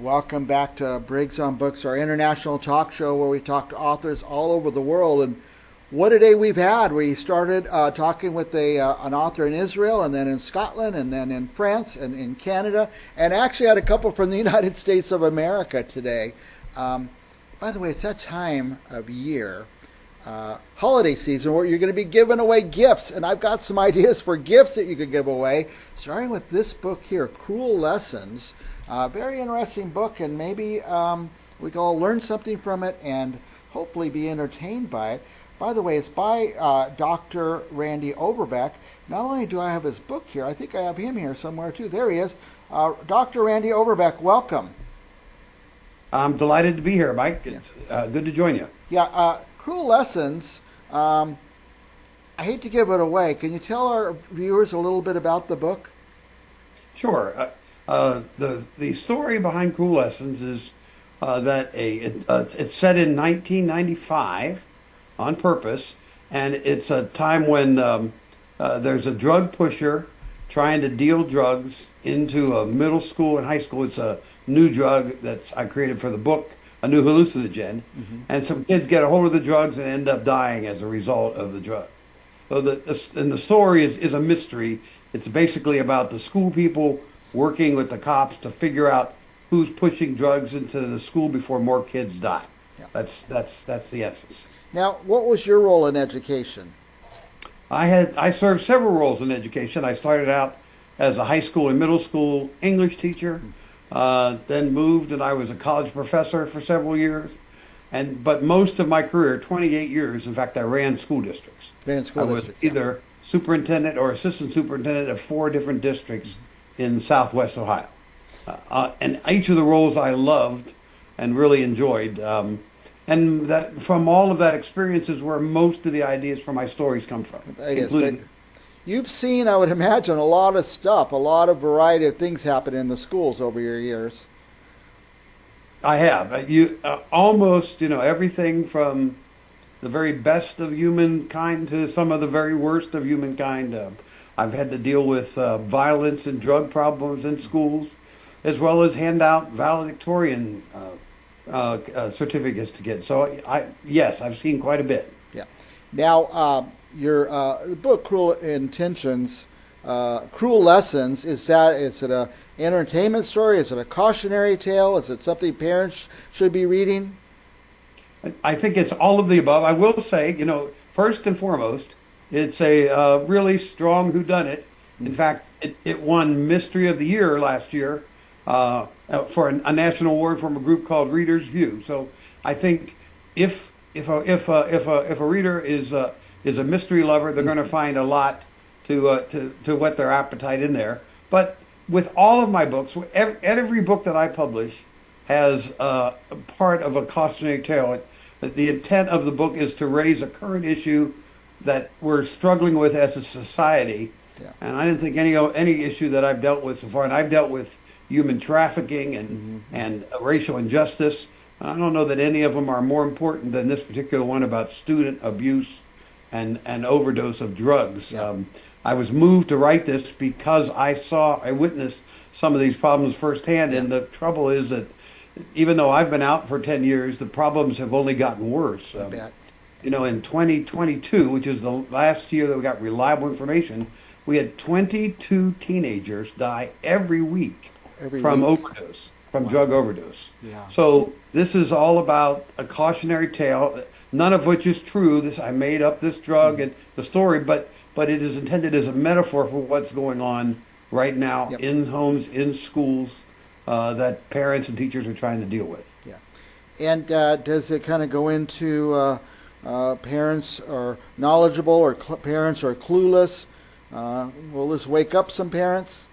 Welcome back to Briggs on Books, our international talk show where we talk to authors all over the world. And what a day we've had. We started talking with an author in Israel, and then in Scotland, and then in France, and in Canada, and actually had a couple from the United States of America today. By the way, it's that time of year, holiday season, where you're going to be giving away gifts. And I've got some ideas for gifts that you could give away, starting with this book here, Cruel Lessons. Very interesting book, and maybe we can all learn something from it and hopefully be entertained by it. By the way, it's by Dr. Randy Overbeck. Not only do I have his book here, I think I have him here somewhere too. There he is. Dr. Randy Overbeck, welcome. I'm delighted to be here, Mike. It's good to join you. Yeah, Cruel Lessons. I hate to give it away. Can you tell our viewers a little bit about the book? Sure. The story behind Cruel Lessons is that it's set in 1995 on purpose, and it's a time when there's a drug pusher trying to deal drugs into a middle school and high school. It's a new drug I created for the book, a new hallucinogen, and some kids get a hold of the drugs and end up dying as a result of the drug. So the story is a mystery. It's basically about the school people working with the cops to figure out who's pushing drugs into the school before more kids die. Yeah. That's the essence. Now, what was your role in education? I served several roles in education. I started out as a high school and middle school English teacher, then moved and I was a college professor for several years. But most of my career, 28 years, in fact, I ran school districts. I was either superintendent or assistant superintendent of 4 different districts in Southwest Ohio. And each of the roles I loved and really enjoyed. And that from all of that experience is where most of the ideas for my stories come from. Including, you've seen, I would imagine, a lot of stuff, a lot of variety of things happen in the schools over your years. I have. Almost, everything from the very best of humankind to some of the very worst of humankind. I've had to deal with violence and drug problems in schools, as well as hand out valedictorian certificates to kids. So, yes, I've seen quite a bit. Yeah. Now, your book, Cruel Lessons, is it an entertainment story? Is it a cautionary tale? Is it something parents should be reading? I think it's all of the above. I will say, first and foremost, it's a really strong whodunit. In fact, it won Mystery of the Year last year for a national award from a group called Reader's View. So I think if a reader is a mystery lover, they're going to find a lot to whet their appetite in there. But with all of my books, every book that I publish has a part of a cautionary tale. The intent of the book is to raise a current issue that we're struggling with as a society. Yeah. And I didn't think any issue that I've dealt with so far, and I've dealt with human trafficking and racial injustice. I don't know that any of them are more important than this particular one about student abuse and overdose of drugs. Yeah. I was moved to write this because I witnessed some of these problems firsthand, and the trouble is that even though I've been out for 10 years, the problems have only gotten worse. In 2022, which is the last year that we got reliable information, we had 22 teenagers die every week from overdose, from drug overdose. Yeah. So this is all about a cautionary tale, none of which is true. I made up this drug and the story, but it is intended as a metaphor for what's going on right now in homes, in schools, that parents and teachers are trying to deal with. Yeah. And does it kind of go into parents are knowledgeable or parents are clueless? Will this wake up some parents?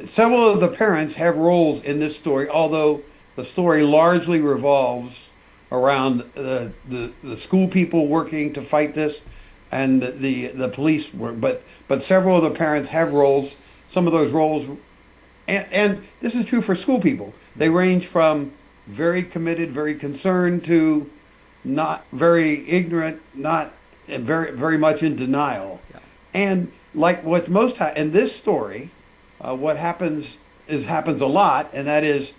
Several of the parents have roles in this story, although the story largely revolves around the school people working to fight this and the police work. But several of the parents have roles. Some of those roles, and this is true for school people, they range from very committed, very concerned to not very ignorant, not very, very much in denial. Yeah. And like what's in this story, what happens happens a lot, and that is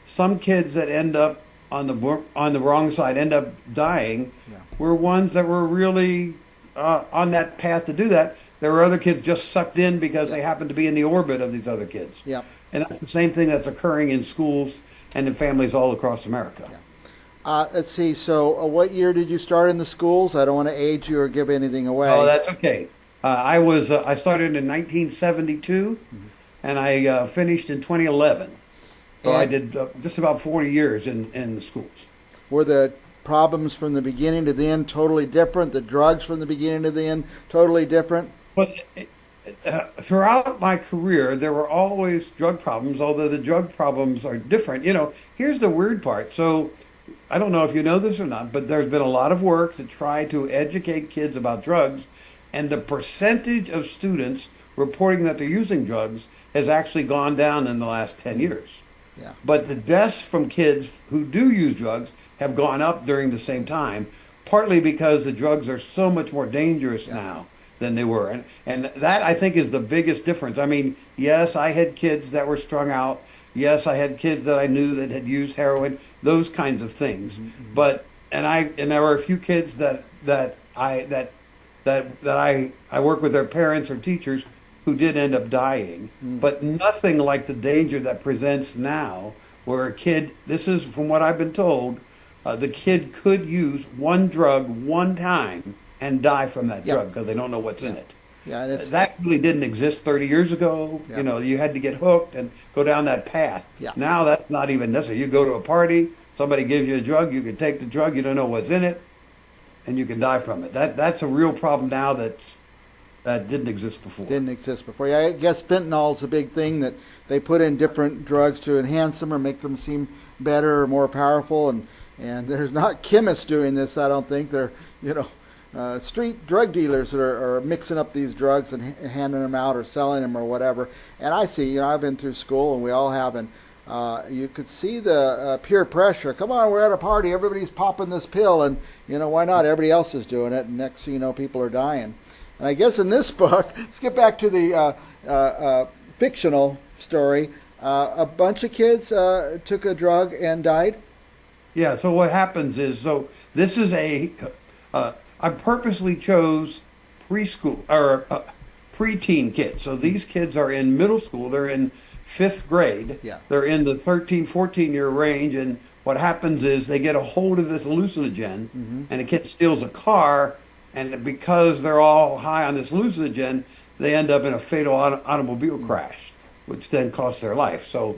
some kids that end up on the wrong side end up dying Yeah. were ones that were really on that path to do that. There were other kids just sucked in because they happened to be in the orbit of these other kids. Yeah. And that's the same thing that's occurring in schools and in families all across America. Yeah. Let's see. So, what year did you start in the schools? I don't want to age you or give anything away. Oh, that's okay. I started in 1972, and I finished in 2011. So I did just about 40 years in the schools. Were the problems from the beginning to the end totally different? The drugs from the beginning to the end totally different? But throughout my career, there were always drug problems, although the drug problems are different. Here's the weird part. So I don't know if you know this or not, but there's been a lot of work to try to educate kids about drugs, and the percentage of students reporting that they're using drugs has actually gone down in the last 10 years. Yeah. But the deaths from kids who do use drugs have gone up during the same time, partly because the drugs are so much more dangerous now than they were. And that, I think, is the biggest difference. I mean, yes, I had kids that were strung out. Yes, I had kids that I knew that had used heroin, those kinds of things. Mm-hmm. But there were a few kids that I work with their parents or teachers who did end up dying, but nothing like the danger that presents now, where a kid, this is from what I've been told, the kid could use one drug one time and die from that drug because they don't know what's in it. Yeah, and That really didn't exist 30 years ago. Yeah. You had to get hooked and go down that path. Yeah. Now that's not even necessary. You go to a party, somebody gives you a drug, you can take the drug, you don't know what's in it, and you can die from it. That's a real problem now that didn't exist before. Didn't exist before. Yeah, I guess fentanyl is a big thing that they put in different drugs to enhance them or make them seem better or more powerful. And there's not chemists doing this, I don't think. They're, street drug dealers that are mixing up these drugs and handing them out or selling them or whatever. And I see, I've been through school and we all have, and you could see the peer pressure. Come on, we're at a party, everybody's popping this pill, and why not? Everybody else is doing it, and next thing you know, people are dying. And I guess in this book, let's get back to the fictional story. A bunch of kids took a drug and died. Yeah. So what happens is, this is I purposely chose preschool or preteen kids. So these kids are in middle school. They're in fifth grade. Yeah. They're in the 13, 14-year range. And what happens is they get a hold of this hallucinogen, and a kid steals a car. And because they're all high on this hallucinogen, they end up in a fatal automobile crash, which then costs their life. So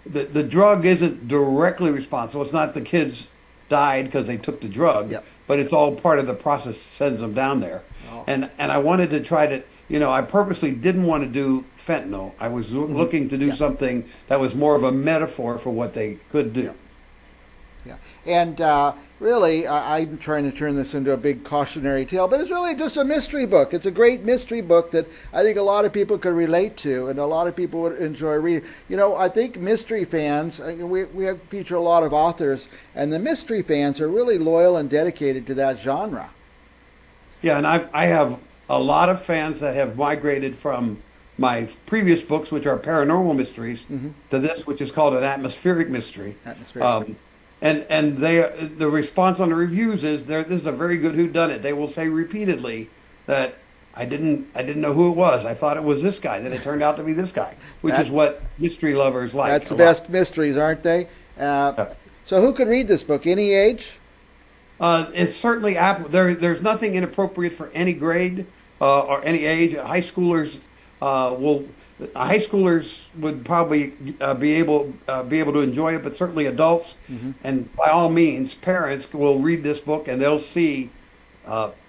the drug isn't directly responsible. It's not the kids died because they took the drug, but it's all part of the process that sends them down there. Oh. And I wanted to try to, I purposely didn't want to do fentanyl. I was looking to do something that was more of a metaphor for what they could do. Yeah. And really, I'm trying to turn this into a big cautionary tale, but it's really just a mystery book. It's a great mystery book that I think a lot of people could relate to, and a lot of people would enjoy reading. I think mystery fans, we have feature a lot of authors, and the mystery fans are really loyal and dedicated to that genre. Yeah, and I have a lot of fans that have migrated from my previous books, which are paranormal mysteries, to this, which is called an atmospheric mystery. And the response on the reviews is this is a very good whodunit. They will say repeatedly that I didn't know who it was. I thought it was this guy. Then it turned out to be this guy, which is what mystery lovers like. That's the best mysteries, aren't they? So who could read this book? Any age? It's certainly there's nothing inappropriate for any grade or any age. High schoolers would probably be able to enjoy it, but certainly adults, and by all means, parents will read this book and they'll see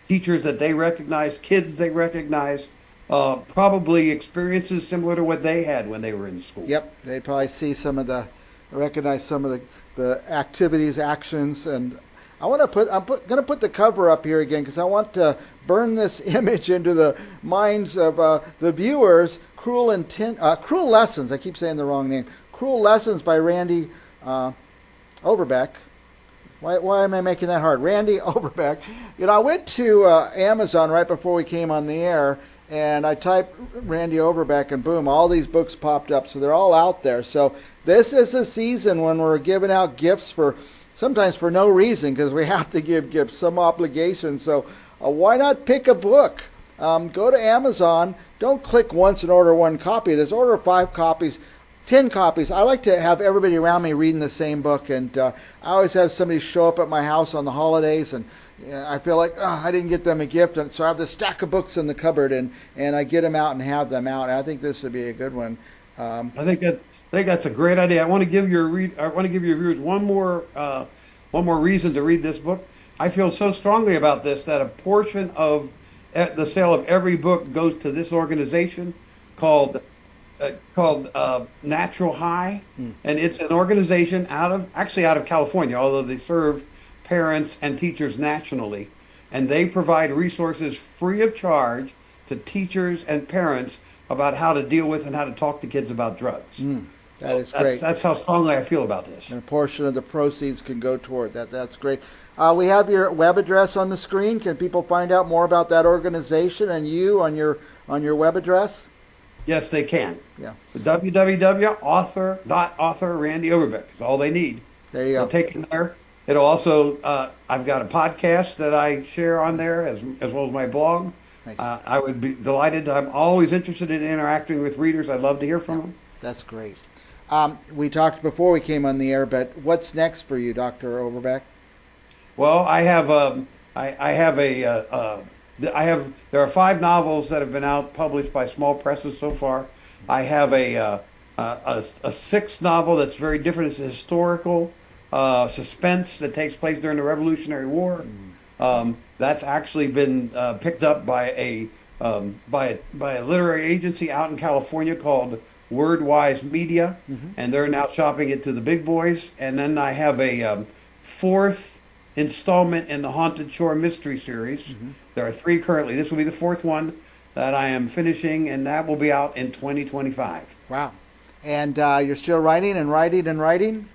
teachers that they recognize, kids they recognize, probably experiences similar to what they had when they were in school. Yep, they'd probably see recognize some of the activities, actions, and I'm going to put the cover up here again because I want to burn this image into the minds of the viewers. Cruel Lessons. I keep saying the wrong name. Cruel Lessons by Randy Overbeck. Why am I making that hard? Randy Overbeck. I went to Amazon right before we came on the air, and I typed Randy Overbeck, and boom, all these books popped up. So they're all out there. So this is a season when we're giving out gifts for sometimes for no reason because we have to give gifts, some obligation. So why not pick a book? Go to Amazon. Don't click once and order one copy. There's order 5 copies. 10 copies. I like to have everybody around me reading the same book, and I always have somebody show up at my house on the holidays, and I feel like I didn't get them a gift, and so I have this stack of books in the cupboard, and I get them out and have them out. And I think this would be a good one. I think that's a great idea. I want to give your viewers one more reason to read this book. I feel so strongly about this that a portion of the sale of every book goes to this organization called Natural High, and it's an organization out of California, although they serve parents and teachers nationally, and they provide resources free of charge to teachers and parents about how to deal with and how to talk to kids about drugs. That is great. That's how strongly I feel about this. And a portion of the proceeds can go toward that. That's great. We have your web address on the screen. Can people find out more about that organization and you on your web address? Yes, they can. Yeah. www.author Randy Overbeck is all they need. There you go. They'll take it there. It'll also, I've got a podcast that I share on there as well as my blog. Nice. I would be delighted. I'm always interested in interacting with readers. I'd love to hear from them. That's great. We talked before we came on the air, but what's next for you, Dr. Overbeck? Well, there are 5 novels that have been published by small presses so far. I have a 6th novel that's very different. It's a historical suspense that takes place during the Revolutionary War. That's actually been picked up by a literary agency out in California called Wordwise Media, and they're now shopping it to the big boys. And then I have a 4th installment in the Haunted Shore mystery series. There are 3 currently. This will be the 4th one that I am finishing, and that will be out in 2025. Wow. And you're still writing and writing and writing?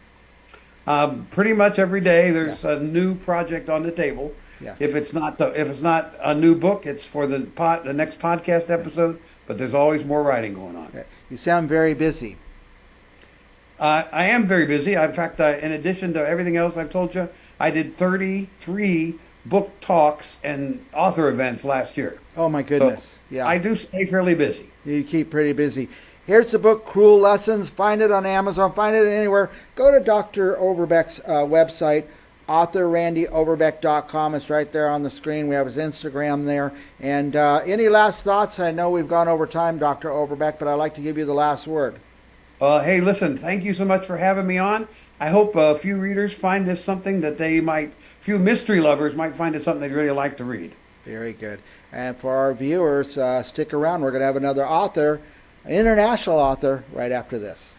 Pretty much every day there's a new project on the table. Yeah. If it's not a new book, it's for the next podcast episode, but there's always more writing going on. Okay. You sound very busy. I am very busy. In fact, in addition to everything else I've told you, I did 33 book talks and author events last year. Oh, my goodness. So yeah. I do stay fairly busy. You keep pretty busy. Here's the book, Cruel Lessons. Find it on Amazon. Find it anywhere. Go to Dr. Overbeck's website, authorrandyoverbeck.com. It's right there on the screen. We have his Instagram there. And any last thoughts? I know we've gone over time, Dr. Overbeck, but I'd like to give you the last word. Hey, listen, thank you so much for having me on. I hope a few readers find this something that few mystery lovers might find it something they'd really like to read. Very good. And for our viewers, stick around. We're going to have another author, an international author, right after this.